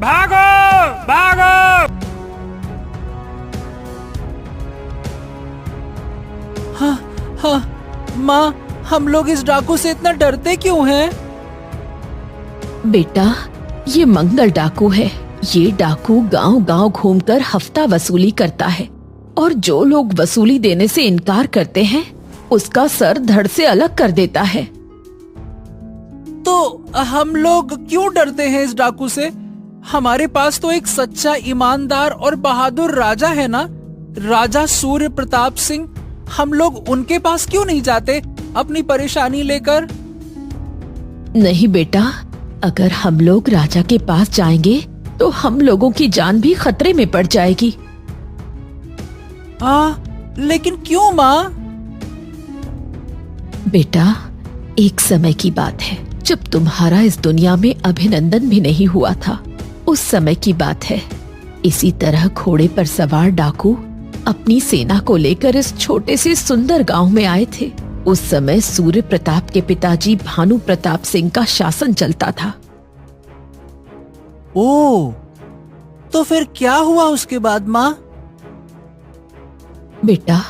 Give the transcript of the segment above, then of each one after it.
भागो भागो। हाँ हाँ माँ, हम लोग इस डाकू से इतना डरते क्यों हैं? बेटा, ये मंगल डाकू है। ये डाकू गांव-गांव घूमकर हफ्ता वसूली करता है और जो लोग वसूली देने से इनकार करते हैं उसका सर धड़ से अलग कर देता है। तो हम लोग क्यों डरते हैं इस डाकू से? हमारे पास तो एक सच्चा, ईमानदार और बहादुर राजा है ना, राजा सूर्य प्रताप सिंह। हम लोग उनके पास क्यों नहीं जाते अपनी परेशानी लेकर? नहीं बेटा, अगर हम लोग राजा के पास जाएंगे तो हम लोगों की जान भी खतरे में पड़ जाएगी। लेकिन क्यों माँ? बेटा, एक समय की बात है जब तुम्हारा इस दुनिया में अभिनंदन भी नहीं हुआ था। उस समय की बात है। इसी तरह घोड़े पर सवार डाकू अपनी सेना को लेकर इस छोटे से सुंदर गांव में आए थे। उस समय सूर्य प्रताप के पिताजी भानु प्रताप सिंह का शासन चलता था। ओह, तो फिर क्या हुआ उसके बाद माँ? बेटा,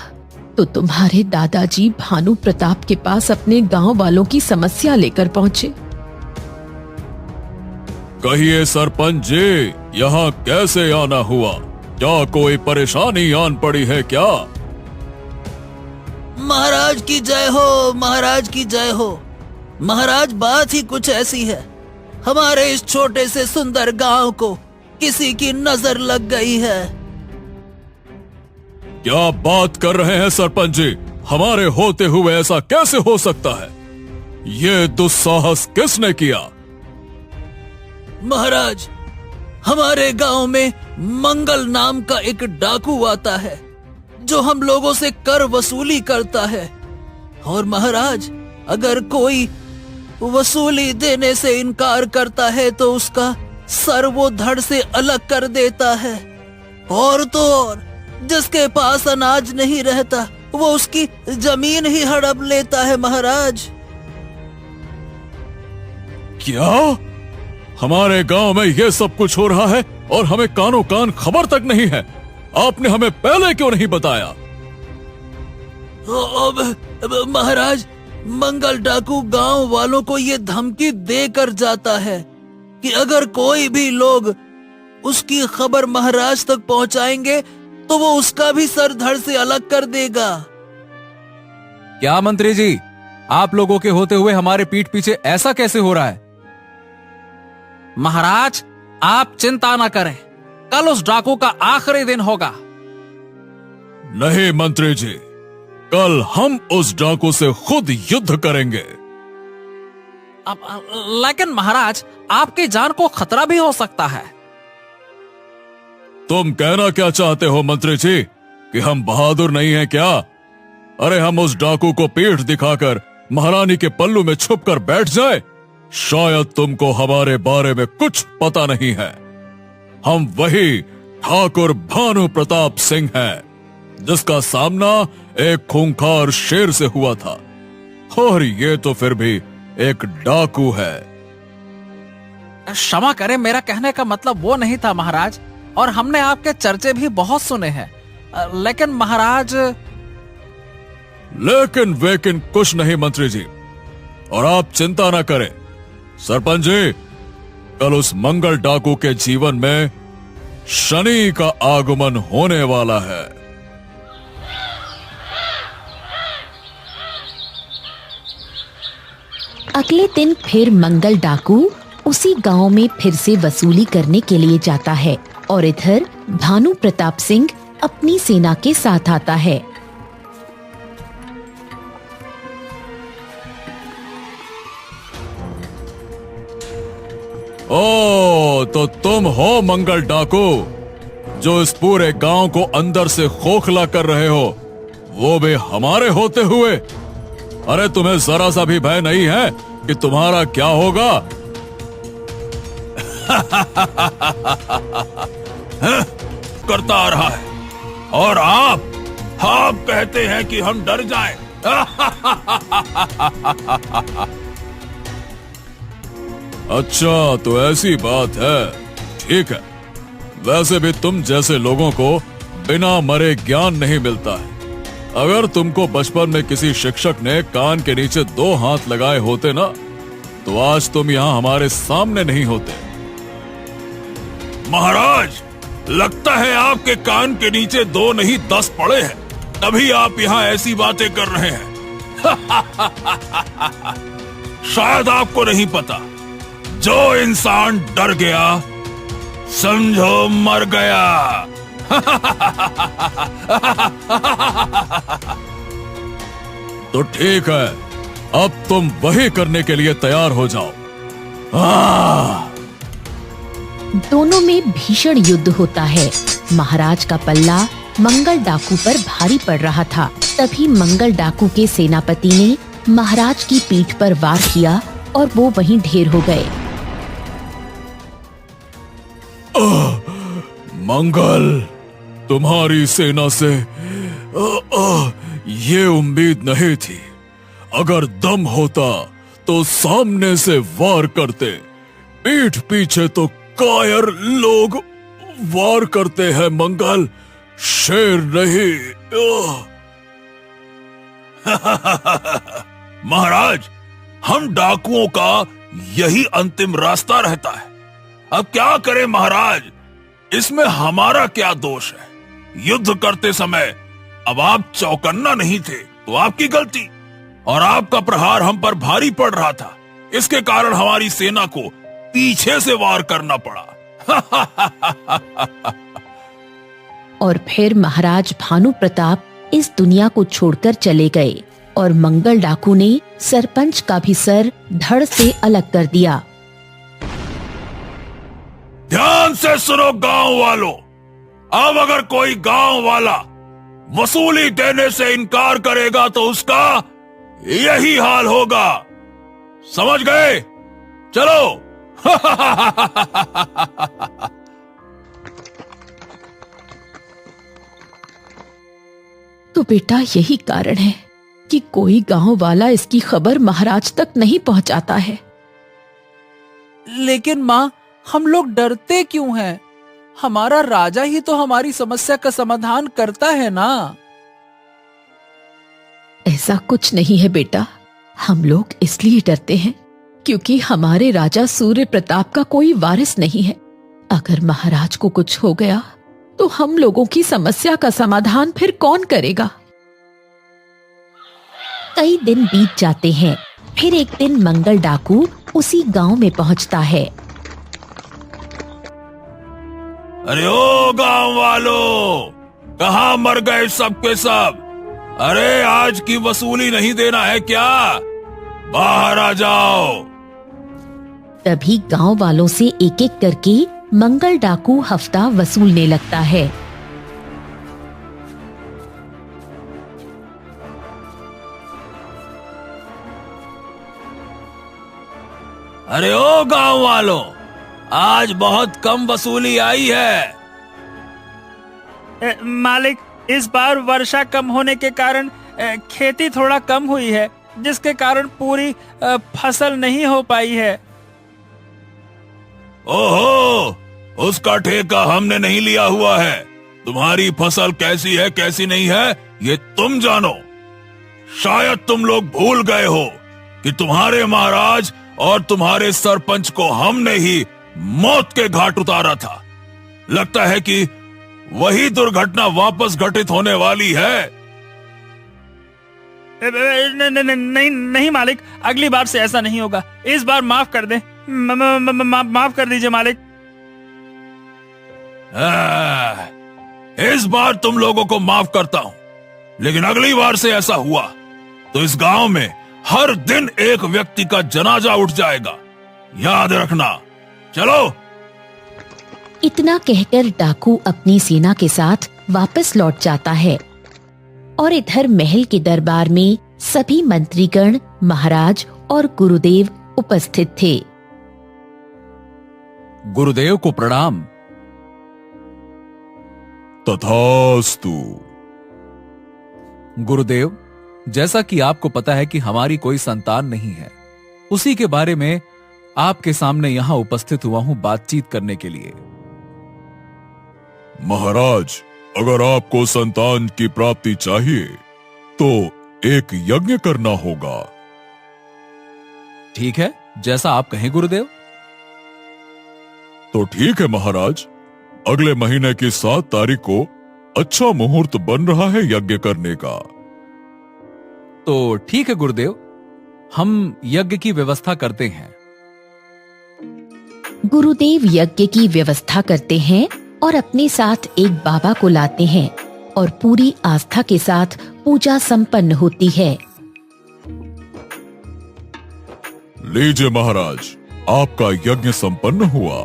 तो तुम्हारे दादाजी भानु प्रताप के पास अपने गांव वालों की समस्या लेकर पहुंचे। कहिए सरपंच जी, यहाँ कैसे आना हुआ? क्या कोई परेशानी आन पड़ी है क्या? महाराज की जय हो, महाराज की जय हो। महाराज, बात ही कुछ ऐसी है। हमारे इस छोटे से सुंदर गांव को किसी की नजर लग गई है। क्या बात कर रहे हैं सरपंच जी? हमारे होते हुए ऐसा कैसे हो सकता है? ये दुस्साहस किसने किया? महाराज, हमारे गांव में मंगल नाम का एक डाकू आता है जो हम लोगों से कर वसूली करता है। और महाराज, अगर कोई वसूली देने से इनकार करता है तो उसका सर वो धड़ से अलग कर देता है। और तो और, जिसके पास अनाज नहीं रहता वो उसकी जमीन ही हड़प लेता है महाराज। क्या? हमारे गांव में ये सब कुछ हो रहा है और हमें कानो कान खबर तक नहीं है? आपने हमें पहले क्यों नहीं बताया? अब महाराज, मंगल डाकू गांव वालों को ये धमकी देकर जाता है कि अगर कोई भी लोग उसकी खबर महाराज तक पहुंचाएंगे तो वो उसका भी सर धड़ से अलग कर देगा। क्या मंत्री जी, आप लोगों के होते हुए हमारे पीठ पीछे ऐसा कैसे हो रहा है? महाराज, आप चिंता न करें, कल उस डाकू का आखिरी दिन होगा। नहीं मंत्री जी, कल हम उस डाकू से खुद युद्ध करेंगे। लेकिन महाराज, आपकी जान को खतरा भी हो सकता है। तुम कहना क्या चाहते हो मंत्री जी, कि हम बहादुर नहीं हैं क्या? अरे हम उस डाकू को पीठ दिखाकर महारानी के पल्लू में छुपकर बैठ जाए? शायद तुमको हमारे बारे में कुछ पता नहीं है। हम वही ठाकुर भानु प्रताप सिंह हैं, जिसका सामना एक खूंखार शेर से हुआ था। और ये तो फिर भी एक डाकू है। क्षमा करें, मेरा कहने का मतलब वो नहीं था महाराज, और हमने आपके चर्चे भी बहुत सुने हैं। लेकिन महाराज, लेकिन वेकिन कुछ नहीं मंत्री जी, और आप चिंता ना करें। सरपंच जी, कल उस मंगल डाकू के जीवन में शनि का आगमन होने वाला है। अगले दिन फिर मंगल डाकू उसी गांव में फिर से वसूली करने के लिए जाता है और इधर भानु प्रताप सिंह अपनी सेना के साथ आता है। ओ, तो तुम हो मंगल डाकू, जो इस पूरे गांव को अंदर से खोखला कर रहे हो, वो भी हमारे होते हुए। अरे तुम्हें जरा सा भी भय नहीं है कि तुम्हारा क्या होगा? करता आ रहा है और आप कहते हैं कि हम डर जाएं। अच्छा, तो ऐसी बात है। ठीक है, वैसे भी तुम जैसे लोगों को बिना मरे ज्ञान नहीं मिलता है। अगर तुमको बचपन में किसी शिक्षक ने कान के नीचे 2 हाथ लगाए होते ना, तो आज तुम यहाँ हमारे सामने नहीं होते। महाराज, लगता है आपके कान के नीचे 2 नहीं 10 पड़े हैं, तभी आप यहाँ ऐसी बातें कर रहे हैं। शायद आपको नहीं पता, जो इंसान डर गया समझो मर गया। तो ठीक है, अब तुम वही करने के लिए तैयार हो जाओ। दोनों में भीषण युद्ध होता है। महाराज का पल्ला मंगल डाकू पर भारी पड़ रहा था। तभी मंगल डाकू के सेनापति ने महाराज की पीठ पर वार किया और वो वहीं ढेर हो गए। मंगल, तुम्हारी सेना से ये उम्मीद नहीं थी। अगर दम होता तो सामने से वार करते, पीठ पीछे तो कायर लोग वार करते हैं मंगल, शेर नहीं। महाराज, हम डाकुओं का यही अंतिम रास्ता रहता है। अब क्या करें महाराज, इसमें हमारा क्या दोष है? युद्ध करते समय अब आप चौकन्ना नहीं थे तो आपकी गलती, और आपका प्रहार हम पर भारी पड़ रहा था, इसके कारण हमारी सेना को पीछे से वार करना पड़ा। और फिर महाराज भानु प्रताप इस दुनिया को छोड़कर चले गए और मंगल डाकू ने सरपंच का भी सर धड़ से अलग कर दिया। ध्यान से सुनो गांव वालों, अब अगर कोई गांव वाला वसूली देने से इनकार करेगा तो उसका यही हाल होगा, समझ गए? चलो। तो बेटा यही कारण है कि कोई गांव वाला इसकी खबर महाराज तक नहीं पहुंचाता है। लेकिन माँ, हम लोग डरते क्यों हैं? हमारा राजा ही तो हमारी समस्या का समाधान करता है ना। ऐसा कुछ नहीं है बेटा, हम लोग इसलिए डरते हैं क्योंकि हमारे राजा सूर्य प्रताप का कोई वारिस नहीं है। अगर महाराज को कुछ हो गया तो हम लोगों की समस्या का समाधान फिर कौन करेगा? कई दिन बीत जाते हैं। फिर एक दिन मंगल डाकू उसी गांव में पहुंचता है। अरे ओ गांव वालों, कहाँ मर गए सब के सब? अरे आज की वसूली नहीं देना है क्या? बाहर आ जाओ। तभी गांव वालों से एक एक करके मंगल डाकू हफ्ता वसूलने लगता है। अरे ओ गांव वालों, आज बहुत कम वसूली आई है। मालिक, इस बार वर्षा कम होने के कारण खेती थोड़ा कम हुई है, जिसके कारण पूरी फसल नहीं हो पाई है। ओहो, उसका ठेका हमने नहीं लिया हुआ है। तुम्हारी फसल कैसी है कैसी नहीं है ये तुम जानो। शायद तुम लोग भूल गए हो कि तुम्हारे महाराज और तुम्हारे सरपंच को हमने ही मौत के घाट उतारा था। लगता है कि वही दुर्घटना वापस घटित होने वाली है। नहीं मालिक, अगली बार से ऐसा नहीं होगा। इस बार माफ कर दे, माफ कर दीजिए मालिक। इस बार तुम लोगों को माफ करता हूं, लेकिन अगली बार से ऐसा हुआ तो इस गांव में हर दिन एक व्यक्ति का जनाजा उठ जाएगा, याद रखना। चलो। इतना कहकर डाकू अपनी सेना के साथ वापस लौट जाता है और इधर महल के दरबार में सभी मंत्रीगण, महाराज और गुरुदेव उपस्थित थे। गुरुदेव को प्रणाम। तथास्तु। गुरुदेव, जैसा कि आपको पता है कि हमारी कोई संतान नहीं है, उसी के बारे में आपके सामने यहाँ उपस्थित हुआ हूँ बातचीत करने के लिए। महाराज, अगर आपको संतान की प्राप्ति चाहिए तो एक यज्ञ करना होगा। ठीक है, जैसा आप कहें गुरुदेव। तो ठीक है महाराज, अगले महीने की 7 तारीख को अच्छा मुहूर्त बन रहा है यज्ञ करने का। तो ठीक है गुरुदेव, हम यज्ञ की व्यवस्था करते हैं। गुरुदेव यज्ञ की व्यवस्था करते हैं और अपने साथ एक बाबा को लाते हैं और पूरी आस्था के साथ पूजा संपन्न होती है। लीजिए महाराज, आपका यज्ञ संपन्न हुआ।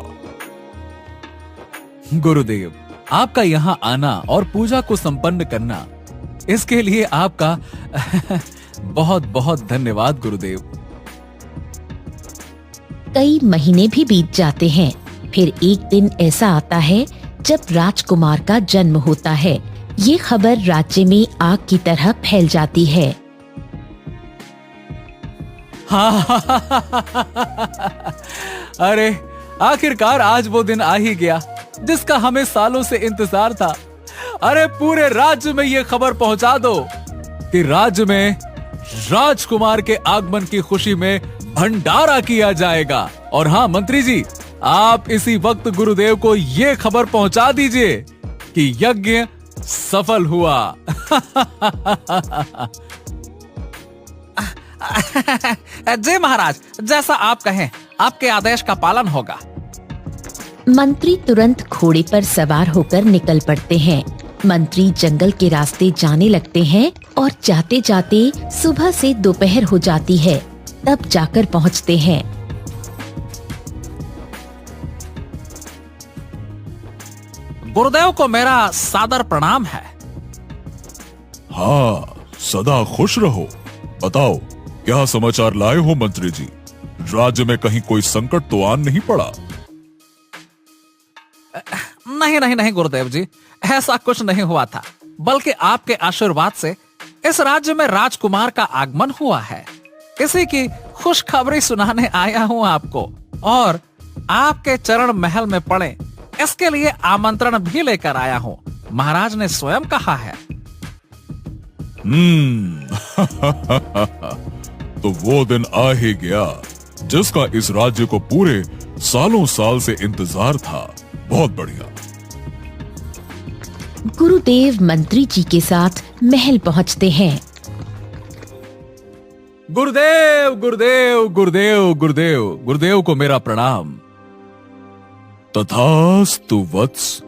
गुरुदेव, आपका यहाँ आना और पूजा को संपन्न करना, इसके लिए आपका बहुत बहुत धन्यवाद गुरुदेव। कई महीने भी बीत जाते हैं। फिर एक दिन ऐसा आता है जब राजकुमार का जन्म होता है। ये खबर राज्य में आग की तरह फैल जाती है। अरे आखिरकार आज वो दिन आ ही गया जिसका हमें सालों से इंतजार था। अरे पूरे राज्य में ये खबर पहुंचा दो कि राज्य में राजकुमार के आगमन की खुशी में भंडारा किया जाएगा। और हाँ मंत्री जी, आप इसी वक्त गुरुदेव को ये खबर पहुंचा दीजिए कि यज्ञ सफल हुआ। जय महाराज, जैसा आप कहें, आपके आदेश का पालन होगा। मंत्री तुरंत घोड़े पर सवार होकर निकल पड़ते हैं। मंत्री जंगल के रास्ते जाने लगते हैं और जाते जाते सुबह से दोपहर हो जाती है, तब जाकर पहुंचते हैं। गुरुदेव को मेरा सादर प्रणाम है। हाँ, सदा खुश रहो। बताओ, क्या समाचार लाए हो मंत्री जी? राज्य में कहीं कोई संकट तो आन नहीं पड़ा? नहीं नहीं नहीं गुरुदेव जी, ऐसा कुछ नहीं हुआ था, बल्कि आपके आशीर्वाद से इस राज्य में राजकुमार का आगमन हुआ है। इसी की खुशखबरी सुनाने आया हूँ आपको, और आपके चरण महल में पड़े इसके लिए आमंत्रण भी लेकर आया हूँ। महाराज ने स्वयं कहा है। तो वो दिन आ ही गया जिसका इस राज्य को पूरे सालों साल से इंतजार था। बहुत बढ़िया। गुरुदेव मंत्री जी के साथ महल पहुंचते हैं। गुरुदेव गुरुदेव गुरुदेव गुरुदेव गुरुदेव को मेरा प्रणाम। तथास्तु वत्स।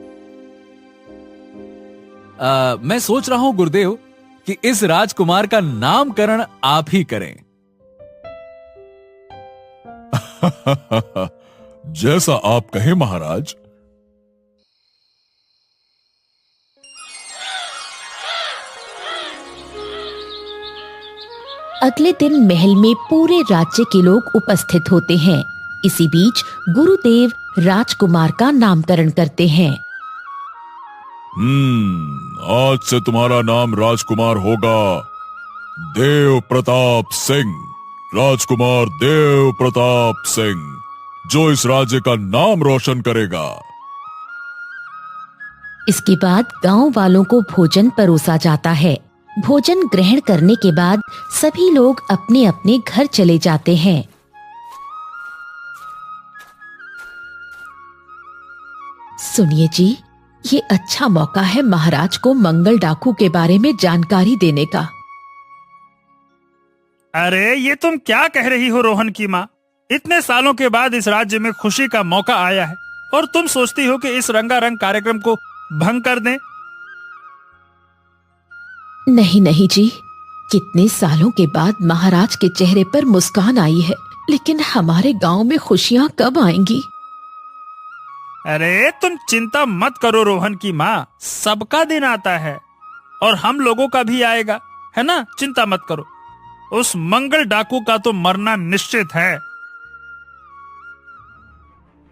मैं सोच रहा हूं गुरुदेव कि इस राजकुमार का नामकरण आप ही करें। जैसा आप कहें महाराज। अगले दिन महल में पूरे राज्य के लोग उपस्थित होते हैं। इसी बीच गुरुदेव राजकुमार का नामकरण करते हैं। आज से तुम्हारा नाम राजकुमार होगा देव प्रताप सिंह। राजकुमार देव प्रताप सिंह, जो इस राज्य का नाम रोशन करेगा। इसके बाद गांव वालों को भोजन परोसा जाता है। भोजन ग्रहण करने के बाद सभी लोग अपने अपने घर चले जाते हैं। सुनिए जी, ये अच्छा मौका है महाराज को मंगल डाकू के बारे में जानकारी देने का। अरे ये तुम क्या कह रही हो रोहन की माँ? इतने सालों के बाद इस राज्य में खुशी का मौका आया है और तुम सोचती हो कि इस रंगारंग कार्यक्रम को भंग कर दें? नहीं नहीं जी, कितने सालों के बाद महाराज के चेहरे पर मुस्कान आई है, लेकिन हमारे गांव में खुशियां कब आएंगी? अरे तुम चिंता मत करो रोहन की माँ, सबका दिन आता है और हम लोगों का भी आएगा, है ना? चिंता मत करो। उस मंगल डाकू का तो मरना निश्चित है।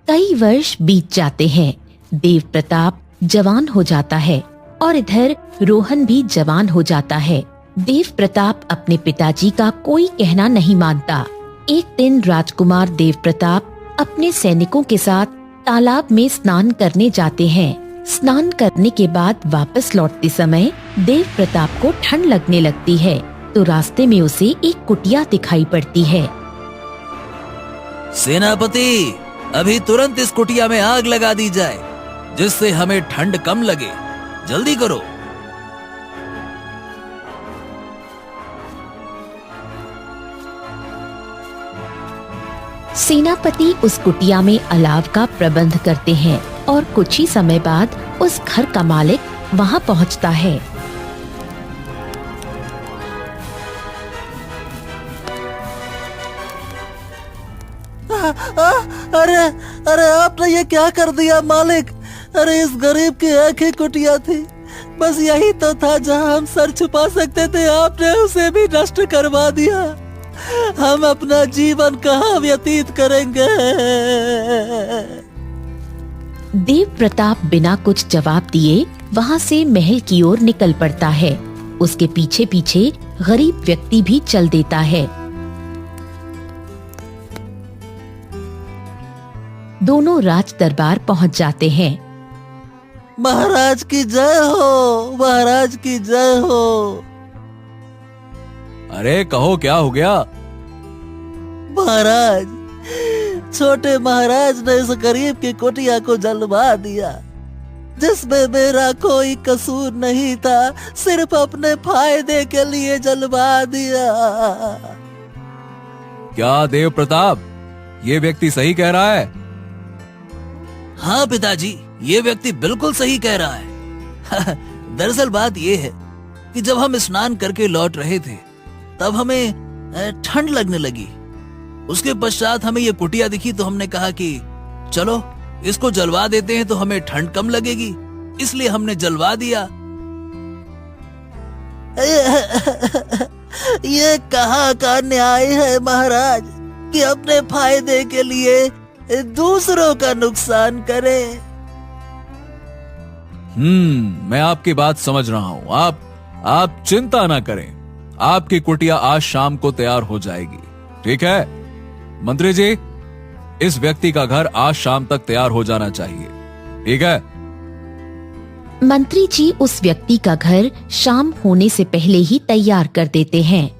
कई वर्ष बीत जाते हैं। देव प्रताप जवान हो जाता है और इधर रोहन भी जवान हो जाता है। देव प्रताप अपने पिताजी का कोई कहना नहीं मानता। एक दिन राजकुमार देव प्रताप अपने सैनिकों के साथ तालाब में स्नान करने जाते हैं। स्नान करने के बाद वापस लौटते समय देव प्रताप को ठंड लगने लगती है, तो रास्ते में उसे एक कुटिया दिखाई पड़ती है। सेनापति, अभी तुरंत इस कुटिया में आग लगा दी जाए, जिससे हमें ठंड कम लगे। जल्दी करो। सेनापति उस कुटिया में अलाव का प्रबंध करते हैं और कुछ ही समय बाद उस घर का मालिक वहां पहुंचता है। अरे अरे, आपने ये क्या कर दिया मालिक? अरे इस गरीब की एक ही कुटिया थी, बस यही तो था जहां हम सर छुपा सकते थे। आपने उसे भी नष्ट करवा दिया। हम अपना जीवन कहाँ व्यतीत करेंगे? देव प्रताप बिना कुछ जवाब दिए वहां से महल की ओर निकल पड़ता है। उसके पीछे पीछे गरीब व्यक्ति भी चल देता है। दोनों राज दरबार पहुंच जाते हैं। महाराज की जय हो, महाराज की जय हो। अरे कहो, क्या हो गया? महाराज, छोटे महाराज ने इस गरीब की कुटिया को जलवा दिया, जिसमें मेरा कोई कसूर नहीं था। सिर्फ अपने फायदे के लिए जलवा दिया। क्या देव प्रताप, ये व्यक्ति सही कह रहा है? हाँ पिताजी, ये व्यक्ति बिल्कुल सही कह रहा है। दरअसल बात ये है कि जब हम स्नान करके लौट रहे थे, तब हमें ठंड लगने लगी। उसके पश्चात हमें ये कुटिया दिखी, तो हमने कहा कि चलो इसको जलवा देते हैं, तो हमें ठंड कम लगेगी, इसलिए हमने जलवा दिया। ये कहाँ का न्याय है महाराज कि अपने फायदे के लिए दूसरों का नुकसान करे? मैं आपकी बात समझ रहा हूँ। आप चिंता ना करें, आपकी कुटिया आज शाम को तैयार हो जाएगी। ठीक है मंत्री जी, इस व्यक्ति का घर आज शाम तक तैयार हो जाना चाहिए। ठीक है? मंत्री जी उस व्यक्ति का घर शाम होने से पहले ही तैयार कर देते हैं।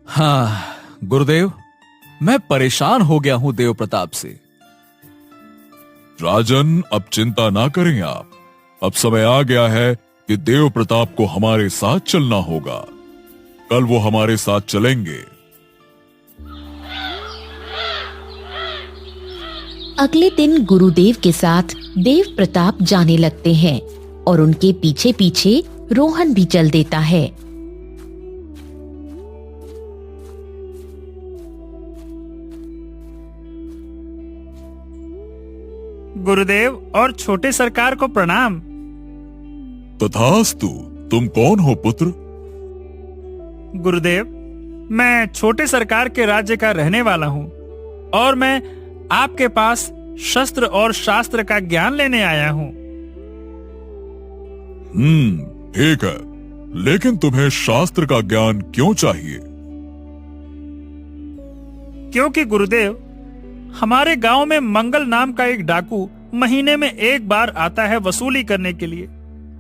हाँ गुरुदेव, मैं परेशान हो गया हूं देव प्रताप से। राजन, अब चिंता ना करें आप। अब समय आ गया है कि देव प्रताप को हमारे साथ चलना होगा। कल वो हमारे साथ चलेंगे। अगले दिन गुरुदेव के साथ देव प्रताप जाने लगते हैं और उनके पीछे पीछे रोहन भी चल देता है। गुरुदेव और छोटे सरकार को प्रणाम। तथास्तु। तुम कौन हो पुत्र? गुरुदेव, मैं छोटे सरकार के राज्य का रहने वाला हूँ और मैं आपके पास शस्त्र और शास्त्र का ज्ञान लेने आया हूँ। ठीक है, लेकिन तुम्हें शास्त्र का ज्ञान क्यों चाहिए? क्योंकि गुरुदेव, हमारे गांव में मंगल नाम का एक डाकू महीने में एक बार आता है वसूली करने के लिए,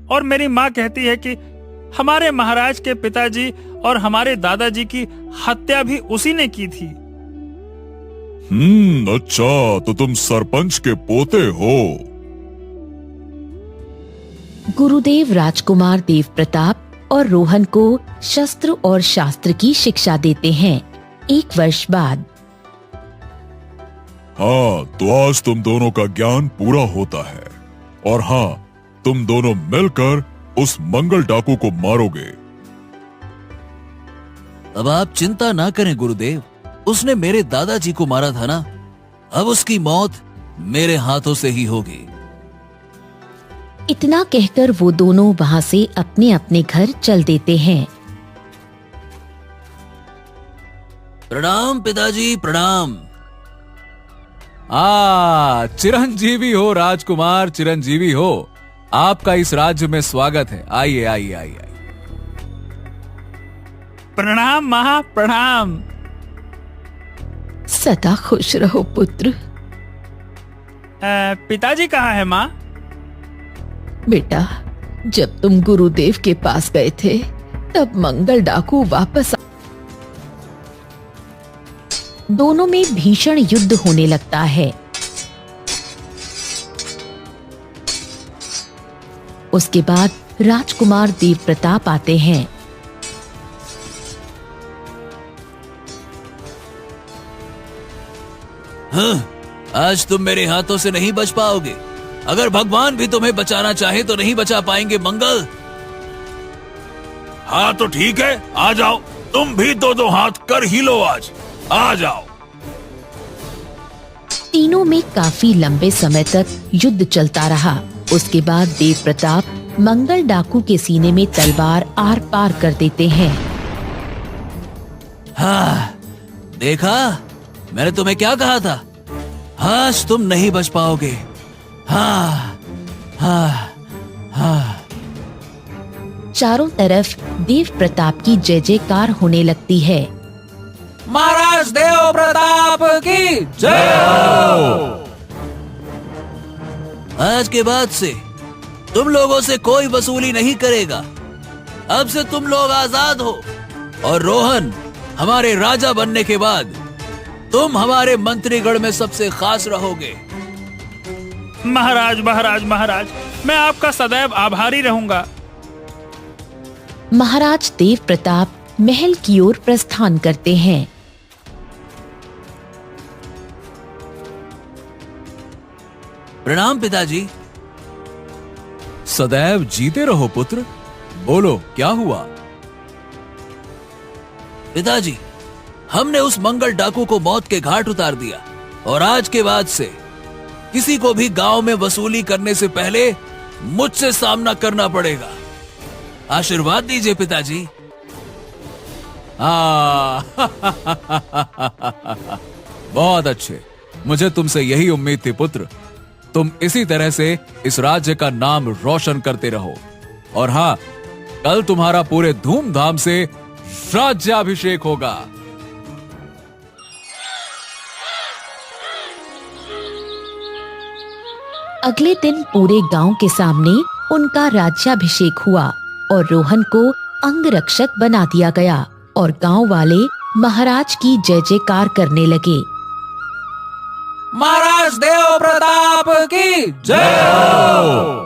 और मेरी माँ कहती है कि हमारे महाराज के पिताजी और हमारे दादाजी की हत्या भी उसी ने की थी। अच्छा, तो तुम सरपंच के पोते हो। गुरुदेव राजकुमार देव प्रताप और रोहन को शस्त्र और शास्त्र की शिक्षा देते हैं। 1 वर्ष बाद। हाँ, तो आज तुम दोनों का ज्ञान पूरा होता है, और हाँ, तुम दोनों मिलकर उस मंगल डाकू को मारोगे। अब आप चिंता ना करें गुरुदेव, उसने मेरे दादाजी को मारा था ना, अब उसकी मौत मेरे हाथों से ही होगी। इतना कहकर वो दोनों वहां से अपने अपने घर चल देते हैं। प्रणाम पिताजी, प्रणाम। चिरंजीवी हो राजकुमार, चिरंजीवी हो। आपका इस राज्य में स्वागत है। आइए आइए आइए आइए। प्रणाम महा, प्रणाम। सदा खुश रहो पुत्र। पिताजी कहाँ है माँ? बेटा, जब तुम गुरुदेव के पास गए थे तब मंगल डाकू वापस दोनों में भीषण युद्ध होने लगता है। उसके बाद राजकुमार देव प्रताप आते हैं। हाँ, आज तुम मेरे हाथों से नहीं बच पाओगे। अगर भगवान भी तुम्हें बचाना चाहे तो नहीं बचा पाएंगे मंगल। हाँ तो ठीक है, आ जाओ, तुम भी दो हाथ कर ही लो, आज आ जाओ। तीनों में काफी लंबे समय तक युद्ध चलता रहा। उसके बाद देव प्रताप मंगल डाकू के सीने में तलवार आर पार कर देते हैं। हाँ, देखा, मैंने तुम्हें क्या कहा था। आज तुम नहीं बच पाओगे। हाँ, हाँ, हाँ। चारों तरफ देव प्रताप की जय जयकार होने लगती है। महाराज देव प्रताप की जय हो। आज के बाद से तुम लोगों से कोई वसूली नहीं करेगा। अब से तुम लोग आजाद हो। और रोहन, हमारे राजा बनने के बाद तुम हमारे मंत्रीगण में सबसे खास रहोगे। महाराज महाराज महाराज, मैं आपका सदैव आभारी रहूंगा। महाराज देव प्रताप महल की ओर प्रस्थान करते हैं। प्रणाम पिताजी। सदैव जीते रहो पुत्र। बोलो, क्या हुआ? पिताजी, हमने उस मंगल डाकू को मौत के घाट उतार दिया और आज के बाद से किसी को भी गांव में वसूली करने से पहले मुझसे सामना करना पड़ेगा। आशीर्वाद दीजिए पिताजी। बहुत अच्छे, मुझे तुमसे यही उम्मीद थी पुत्र। तुम इसी तरह से इस राज्य का नाम रोशन करते रहो। और हाँ, कल तुम्हारा पूरे धूमधाम से राज्याभिषेक होगा। अगले दिन पूरे गांव के सामने उनका राज्याभिषेक हुआ और रोहन को अंगरक्षक बना दिया गया और गांव वाले महाराज की जय जयकार करने लगे। महाराज देव प्रताप की जय हो।